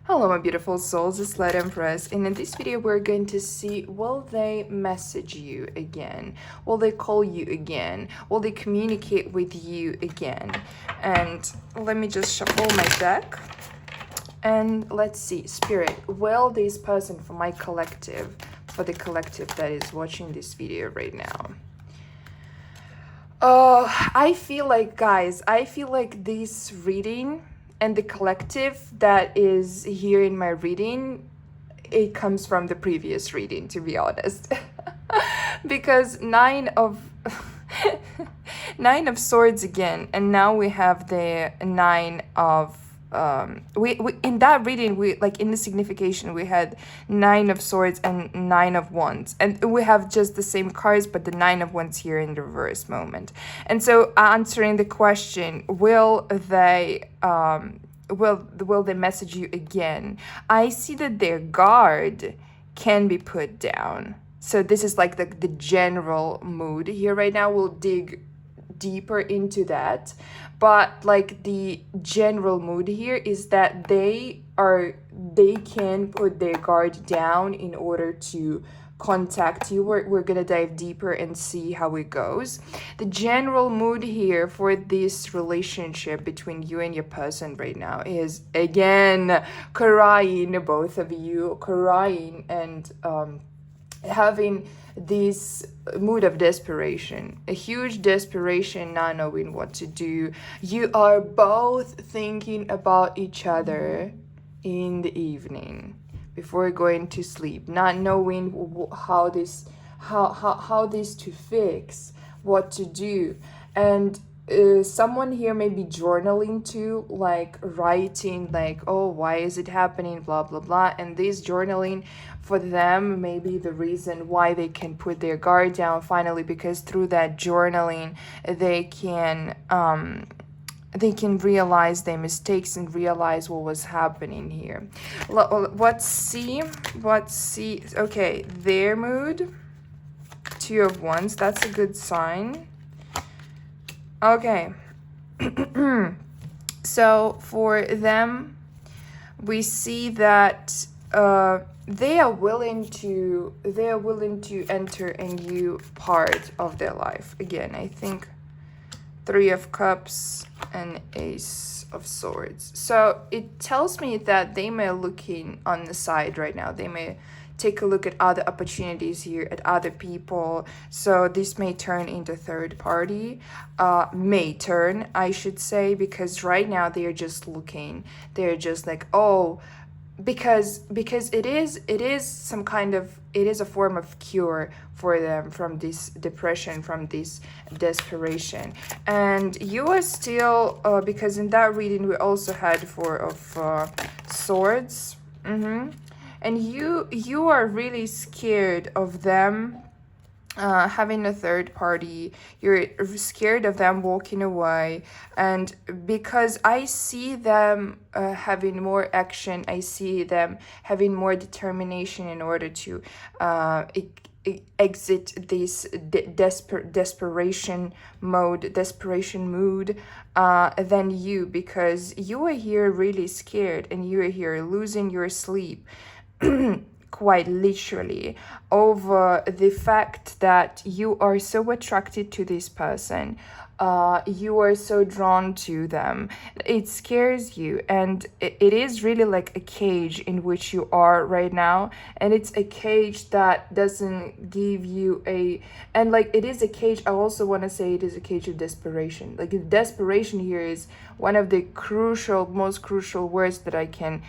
Hello my beautiful souls, it's Let Empress, and in this video we're going to see, will they message you again? Will they call you again? Will they communicate with you again? And let me just shuffle my deck. And let's see, Spirit, will this person for my collective, for the collective that is watching this video right now, I feel like, guys, this reading and the collective that is here in my reading, it comes from the previous reading, to be honest. Because nine of swords again, and now we have the nine of we in that reading, we like in the signification we had 9 of swords and 9 of wands, and we have just the same cards, but the 9 of wands here in the reverse moment. And so answering the question, will they message you again, I see that their guard can be put down. So this is like the general mood here right now. We'll dig deeper into that, but like the general mood here is that they can put their guard down in order to contact you. We're gonna dive deeper and see how it goes. The general mood here for this relationship between you and your person right now is, again, crying, both of you crying and having this mood of desperation, a huge desperation, not knowing what to do. You are both thinking about each other in the evening before going to sleep, not knowing how this to fix, what to do. And someone here may be journaling too, like writing like, oh, why is it happening, blah blah blah. And this journaling for them may be the reason why they can put their guard down finally, because through that journaling they can realize their mistakes and realize what was happening here. Let's see. Okay, their mood, 2 of wands, that's a good sign. Okay. So for them, we see that they are willing to enter a new part of their life. Again, I think 3 of cups and ace of swords. So it tells me that they may looking on the side right now. They may take a look at other opportunities here, at other people. So this may turn into third party, I should say, because right now they are just looking. They're just like, oh, because it is some kind of, it is a form of cure for them from this depression, from this desperation. And you are still because in that reading we also had 4 of swords. And you are really scared of them having a third party. You're scared of them walking away, and because I see them having more action, I see them having more determination in order to exit this desperation mood than you, because you are here really scared and you are here losing your sleep quite literally over the fact that you are so attracted to this person. You are so drawn to them. It scares you, and it is really like a cage in which you are right now, and it's a cage that doesn't give you and like it is a cage. I also want to say it is a cage of desperation. Like desperation here is one of the most crucial words that I can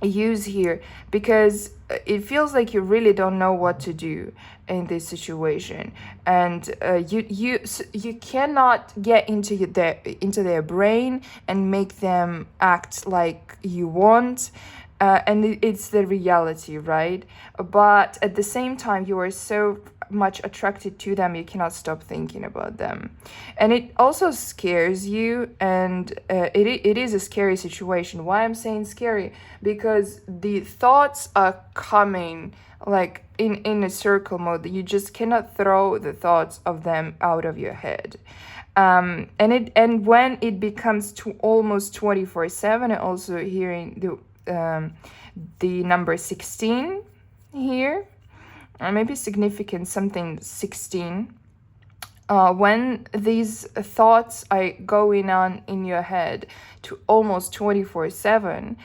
use here, because it feels like you really don't know what to do in this situation, and you cannot get into their brain and make them act like you want. And it's the reality, right? But at the same time, you are so much attracted to them, you cannot stop thinking about them. And it also scares you, and it is a scary situation. Why I'm saying scary? Because the thoughts are coming like in a circle mode. You just cannot throw the thoughts of them out of your head. And when it becomes to almost 24/7, I'm also hearing the number 16 here, or maybe significant something 16. When these thoughts are going on in your head to almost 24/7,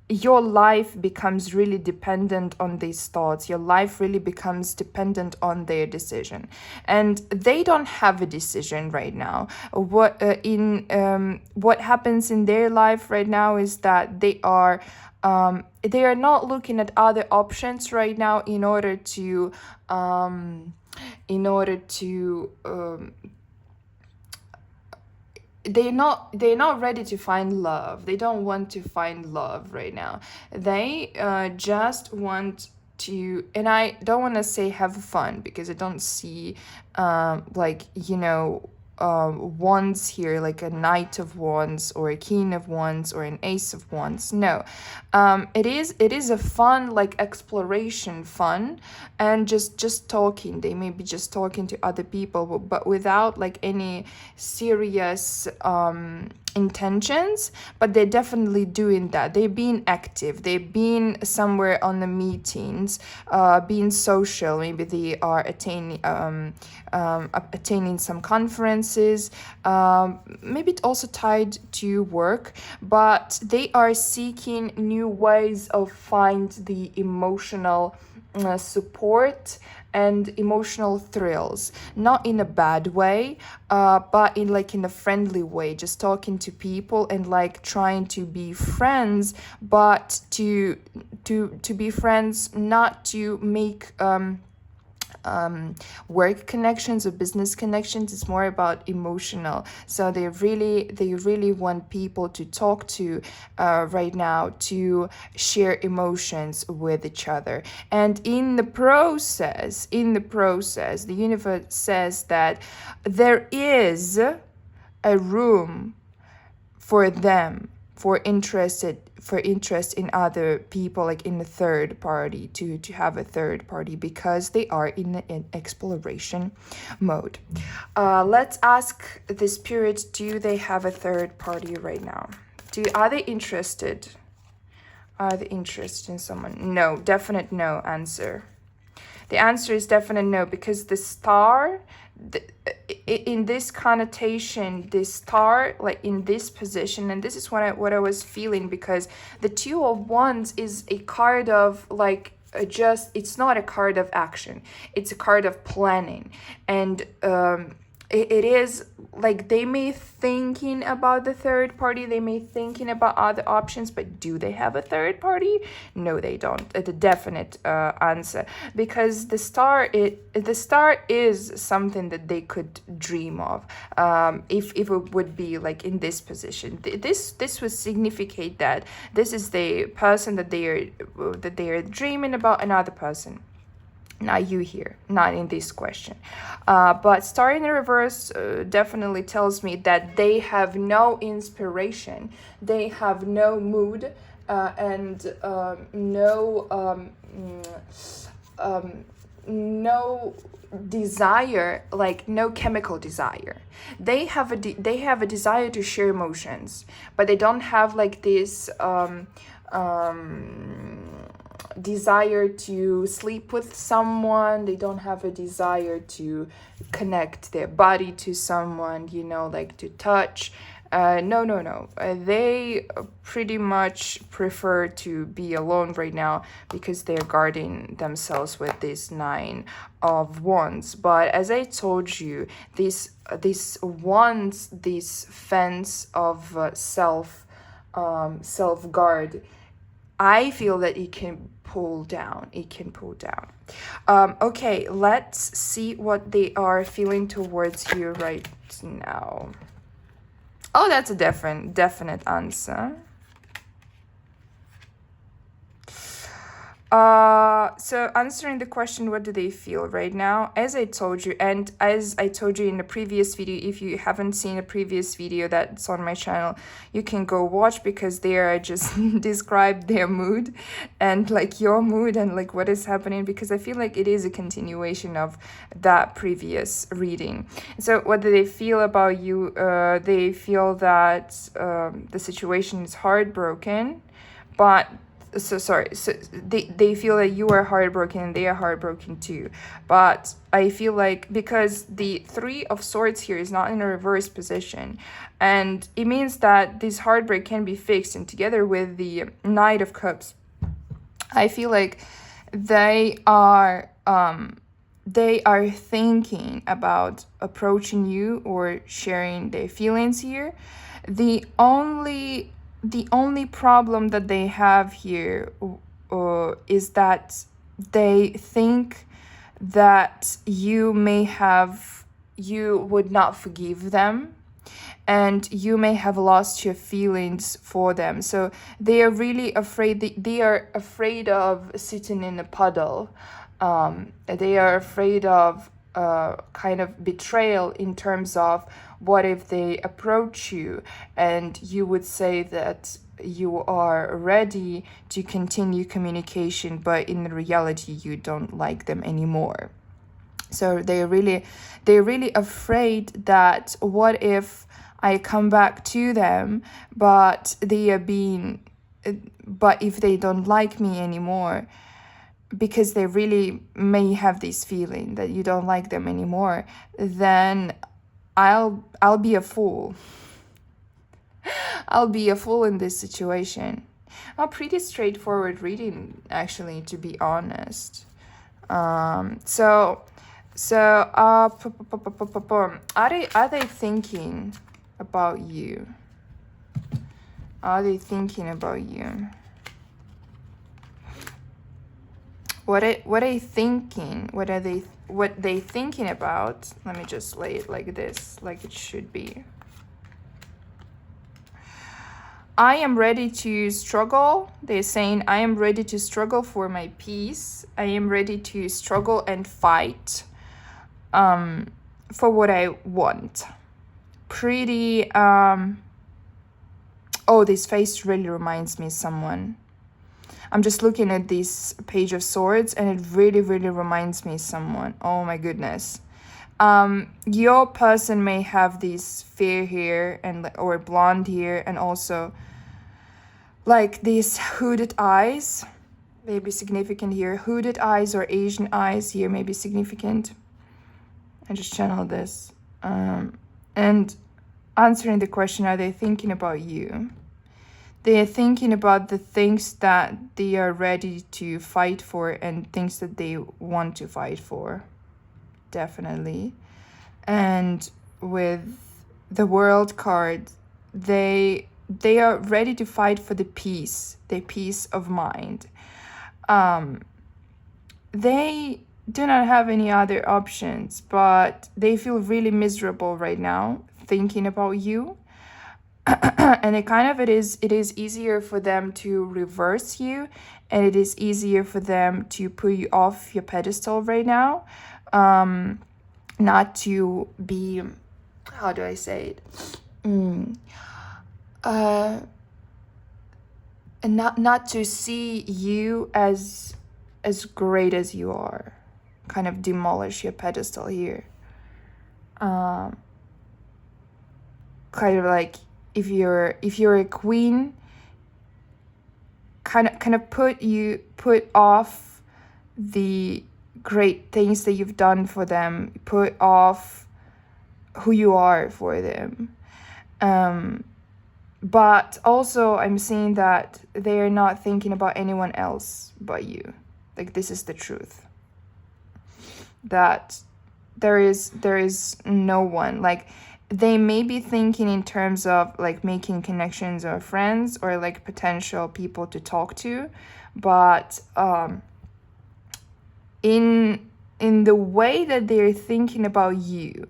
your life becomes really dependent on these thoughts. Your life really becomes dependent on their decision, and they don't have a decision right now. What happens in their life right now is that they are not looking at other options right now in order to in order to they're not ready to find love. They don't want to find love right now. They just want to, and I don't want to say have fun, because I don't see like, you know, wands here, like a knight of wands or a king of wands or an ace of wands. No, it is a fun, like exploration fun, and just talking. They may be just talking to other people, but without like any serious intentions. But they're definitely doing that. They're being active. They've been somewhere on the meetings, being social. Maybe they are attending some conferences. Maybe it's also tied to work, but they are seeking new ways of find the emotional support and emotional thrills, not in a bad way, but in a friendly way, just talking to people and like trying to be friends, but to be friends, not to make work connections or business connections. It's more about emotional. So they really want people to talk to right now, to share emotions with each other. And in the process, the universe says that there is a room for them, for interest in other people, like in the third party, to have a third party, because they are in an exploration mode. Let's ask the spirit, do they have a third party right now? Are they interested? Are they interested in someone? No, definite no answer. The answer is definite no, because the star, in this connotation, this star, like in this position, and this is what I was feeling, because the Two of Wands is a card of like it's not a card of action, it's a card of planning. And it is like they may thinking about the third party, they may thinking about other options, but do they have a third party? No, they don't. The definite answer, because the star is something that they could dream of, if it would be like in this position. This would signify that this is the person that they are dreaming about, another person. Not you here, not in this question. But star in the reverse definitely tells me that they have no inspiration, they have no mood, and no desire, like no chemical desire. They have a desire to share emotions, but they don't have like this desire to sleep with someone. They don't have a desire to connect their body to someone, like to touch. No. They pretty much prefer to be alone right now, because they're guarding themselves with this Nine of Wands. But as I told you, this wands, this fence of self-guard, I feel that it can pull down. Okay, let's see what they are feeling towards you right now. Oh, that's a definite answer. So answering the question, what do they feel right now? As I told you, and as I told you in the previous video, if you haven't seen a previous video that's on my channel, you can go watch, because there I just describe their mood and like your mood and like what is happening, because I feel like it is a continuation of that previous reading. So what do they feel about you? They feel that the situation is heartbroken, but so they feel that you are heartbroken and they are heartbroken too. But I feel like, because the Three of Swords here is not in a reverse position, and it means that this heartbreak can be fixed, and together with the Knight of Cups, I feel like they are thinking about approaching you or sharing their feelings here. The only problem that they have here is that they think that you would not forgive them, and you may have lost your feelings for them. So they are really afraid. They are afraid of sitting in a puddle. They are afraid of kind of betrayal, in terms of what if they approach you and you would say that you are ready to continue communication, but in reality you don't like them anymore. So they're really afraid that what if I come back to them, but if they don't like me anymore, because they really may have this feeling that you don't like them anymore, then I'll be a fool. I'll be a fool in this situation. A pretty straightforward reading, actually, to be honest. Are they thinking about you? Are they thinking about you? What they thinking? What they thinking about? Let me just lay it like this, like it should be. I am ready to struggle. They're saying, I am ready to struggle for my peace. I am ready to struggle and fight for what I want. Pretty, oh, this face really reminds me of someone. I'm just looking at this Page of Swords, and it really reminds me of someone. Oh my goodness. Your person may have this fair hair or blonde hair, and also like these hooded eyes may be significant here. Hooded eyes or Asian eyes here may be significant. I just channeled this. And answering the question, are they thinking about you? They are thinking about the things that they are ready to fight for and things that they want to fight for. Definitely. And with the World card, they are ready to fight for the peace, the peace of mind. They do not have any other options, but they feel really miserable right now thinking about you. And it is easier for them to reverse you, and it is easier for them to put you off your pedestal right now, not to be, how do I say it, and not to see you as great as you are, kind of demolish your pedestal here. Kind of like, if you're a queen, kind of put off the great things that you've done for them, put off who you are for them. But also I'm seeing that they're not thinking about anyone else but you. Like, this is the truth, that there is no one. Like, they may be thinking in terms of like making connections or friends or like potential people to talk to, but in the way that they're thinking about you,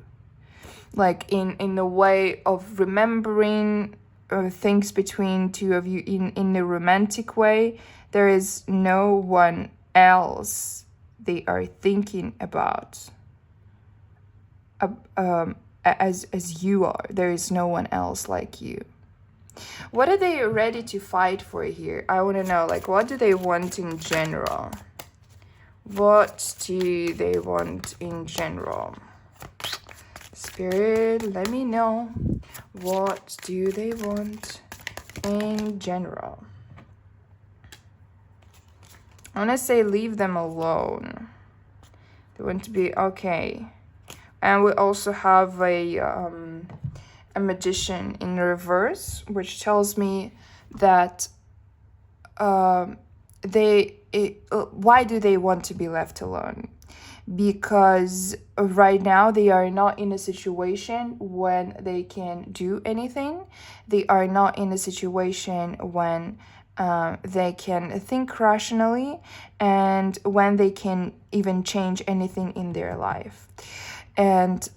like in the way of remembering things between two of you in a romantic way. There is no one else they are thinking about as you are. There is no one else like you. What are they ready to fight for here? I want to know, like, what do they want in general? What do they want in general? Spirit, let me know. What do they want in general? I want to say leave them alone. They want to be okay. And we also have a magician in reverse, which tells me that why do they want to be left alone? Because right now they are not in a situation when they can do anything. They are not in a situation when they can think rationally, and when they can even change anything in their life. And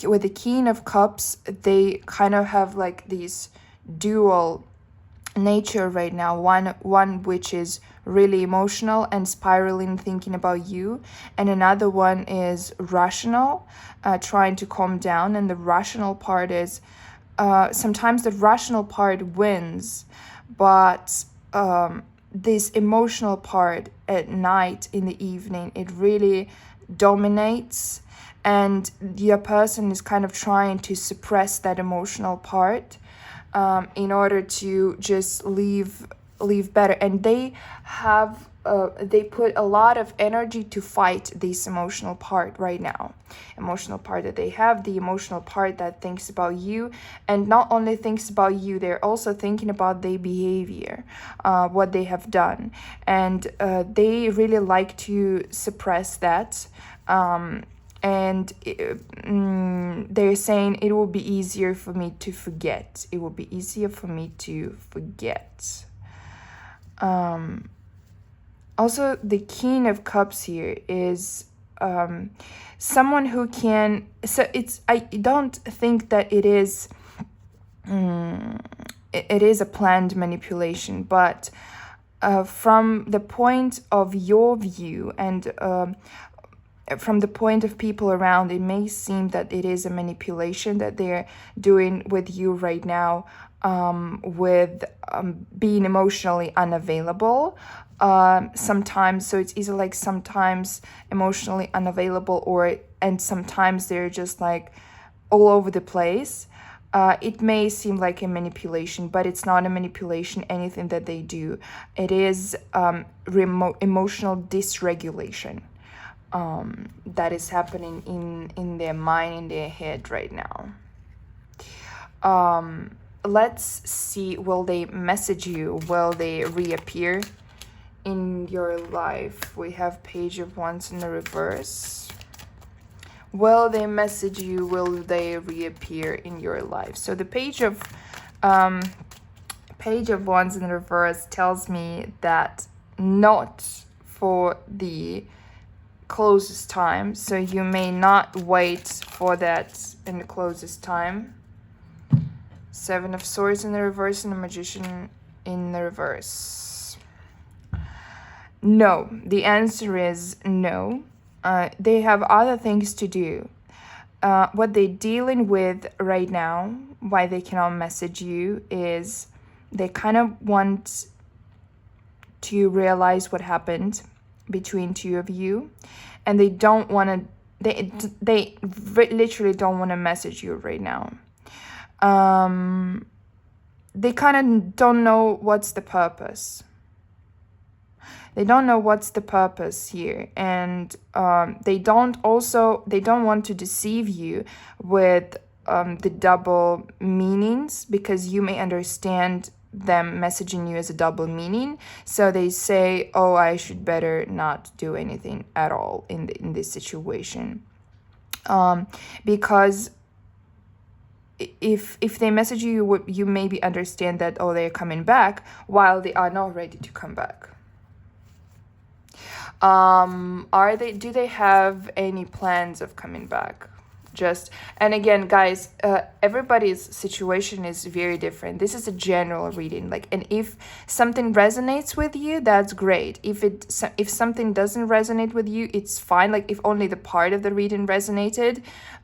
with the King of Cups, they kind of have like these dual nature right now. One which is really emotional and spiraling, thinking about you, and another one is rational, trying to calm down. And the rational part is sometimes the rational part wins, but this emotional part at night, in the evening, it really dominates, and the person is kind of trying to suppress that emotional part in order to just leave better. And they have they put a lot of energy to fight this emotional part right now. Emotional part that they have, the emotional part that thinks about you, and not only thinks about you, they're also thinking about their behavior, what they have done, and they really like to suppress that. And they're saying it will be easier for me to forget. It will be easier for me to forget. Also, the King of Cups here is someone who can. So it's. I don't think that it is. It is a planned manipulation, but from the point of your view and from the point of people around, it may seem that it is a manipulation that they're doing with you right now, with being emotionally unavailable. Sometimes, so it's either like sometimes emotionally unavailable, and sometimes they're just like all over the place. It may seem like a manipulation, but it's not a manipulation. Anything that they do, it is emotional dysregulation that is happening in their mind, in their head right now. Let's see, will they message you? Will they reappear in your life? We have Page of Wands in the reverse. Will they message you? Will they reappear in your life? So the Page of Wands in the reverse tells me that not for the closest time, so you may not wait for that in the closest time. Seven of Swords in the reverse and the Magician in the reverse. No, the answer is no. They have other things to do. What they're dealing with right now, why they cannot message you, is they kind of want to realize what happened between two of you, and they don't want to. They literally don't want to message you right now. They kind of don't know what's the purpose. They don't know what's the purpose here, and they don't want to deceive you with the double meanings, because you may understand them messaging you as a double meaning. So they say, oh, I should better not do anything at all in this situation, because if they message you, you maybe understand that, oh, they're coming back, while they are not ready to come back. Do they have any plans of coming back? just, and again, guys, everybody's situation is very different. This is a general reading, like, and if something resonates with you, that's great. If something doesn't resonate with you, it's fine. Like, if only the part of the reading resonated,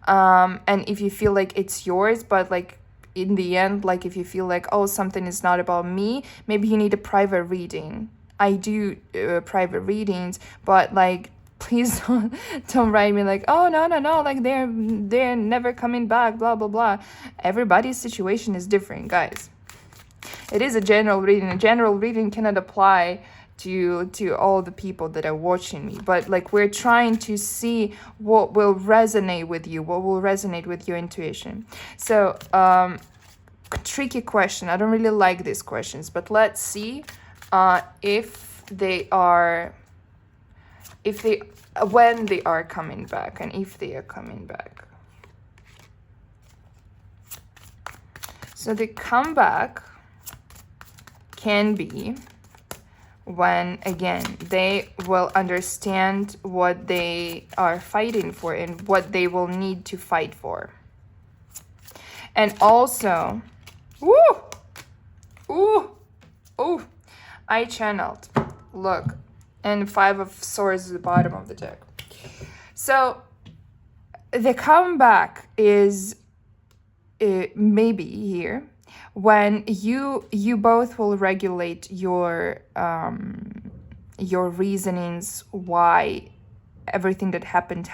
and if you feel like it's yours, but like in the end, like if you feel like, oh, something is not about me, maybe you need a private reading. I do private readings, but like, please don't write me like, oh, no, like they're never coming back, blah blah blah. Everybody's situation is different, guys. It is a general reading. A general reading cannot apply to all the people that are watching me, but like, we're trying to see what will resonate with you, what will resonate with your intuition. So tricky question. I don't really like these questions, but let's see when they are coming back, and if they are coming back. So the comeback can be when, again, they will understand what they are fighting for and what they will need to fight for. And also, I channeled, look, and 5 of Swords at the bottom of the deck. So the comeback is maybe here when you both will regulate your reasonings why everything that happened,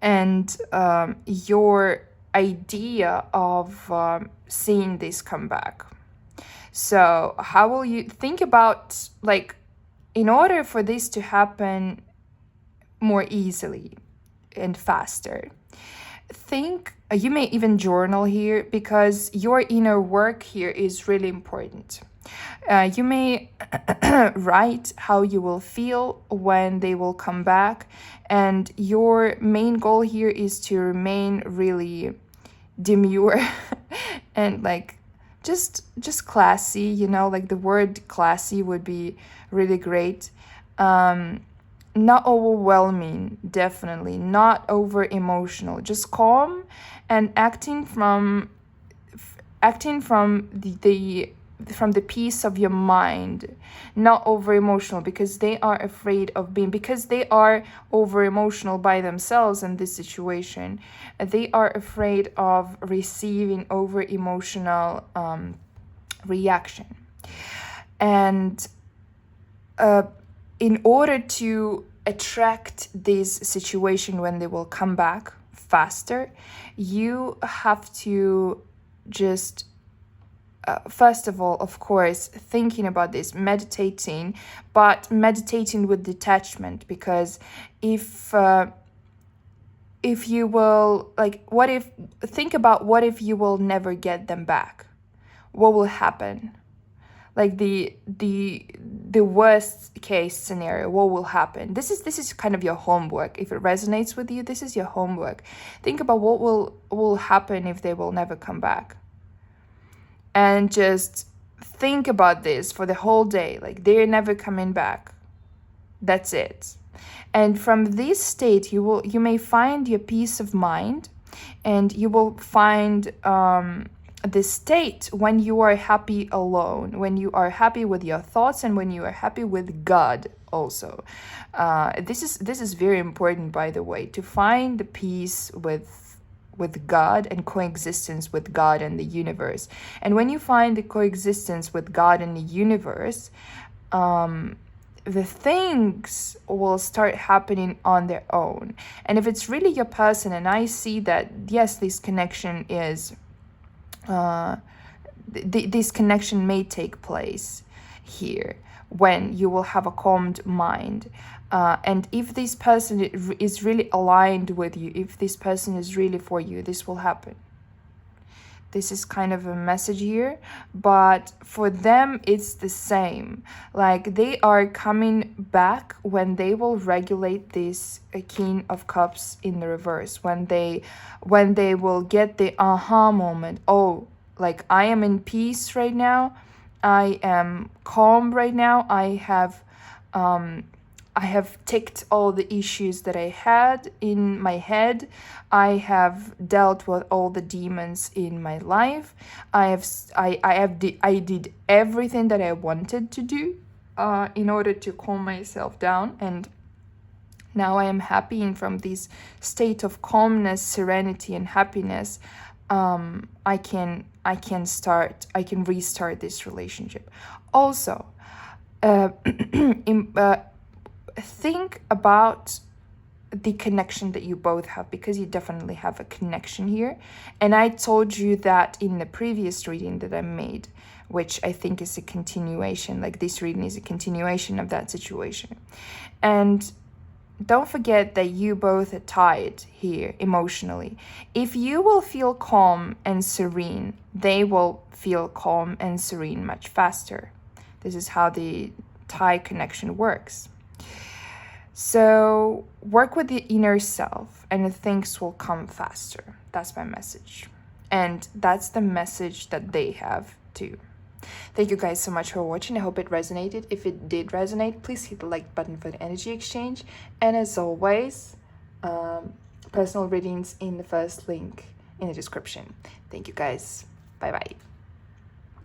and your idea of seeing this comeback. So how will you think about, like, in order for this to happen more easily and faster, you may even journal here, because your inner work here is really important. You may write how you will feel when they will come back, and your main goal here is to remain really demure and like just classy, you know, like the word classy would be really great. Not overwhelming, definitely not over emotional, just calm and acting from the peace of your mind, not over emotional, because they are afraid of because they are over emotional by themselves in this situation. They are afraid of receiving over emotional reaction. And in order to attract this situation when they will come back faster, you have to just first of all, of course, thinking about this, meditating, but meditating with detachment, because if you will, like, think about what if you will never get them back? What will happen? Like the worst case scenario, what will happen? This is kind of your homework. If it resonates with you, this is your homework. Think about what will happen if they will never come back. And just think about this for the whole day. Like, they're never coming back. That's it. And from this state, you may find your peace of mind, and you will find the state when you are happy alone, when you are happy with your thoughts, and when you are happy with God also. This is very important, by the way, to find the peace with God and coexistence with God and the universe. And when you find the coexistence with God and the universe, the things will start happening on their own. And if it's really your person, and I see that, yes, this connection is this connection may take place here when you will have a calmed mind. And if this person is really aligned with you, if this person is really for you, this will happen. This is kind of a message here, but for them, it's the same. Like, they are coming back when they will regulate this King of Cups in the reverse, when they will get the aha moment. Oh, like, I am in peace right now. I am calm right now. I have I have ticked all the issues that I had in my head. I have dealt with all the demons in my life. I did everything that I wanted to do in order to calm myself down, and now I am happy, and from this state of calmness, serenity, and happiness, I can restart this relationship. Also, think about the connection that you both have, because you definitely have a connection here. And I told you that in the previous reading that I made, which I think is a continuation, like this reading is a continuation of that situation. And don't forget that you both are tied here emotionally. If you will feel calm and serene, they will feel calm and serene much faster. This is how the tie connection works. So work with the inner self and things will come faster. That's my message. And that's the message that they have too. Thank you guys so much for watching. I hope it resonated. If it did resonate, please hit the like button for the energy exchange. And as always, personal readings in the first link in the description. Thank you guys. Bye bye.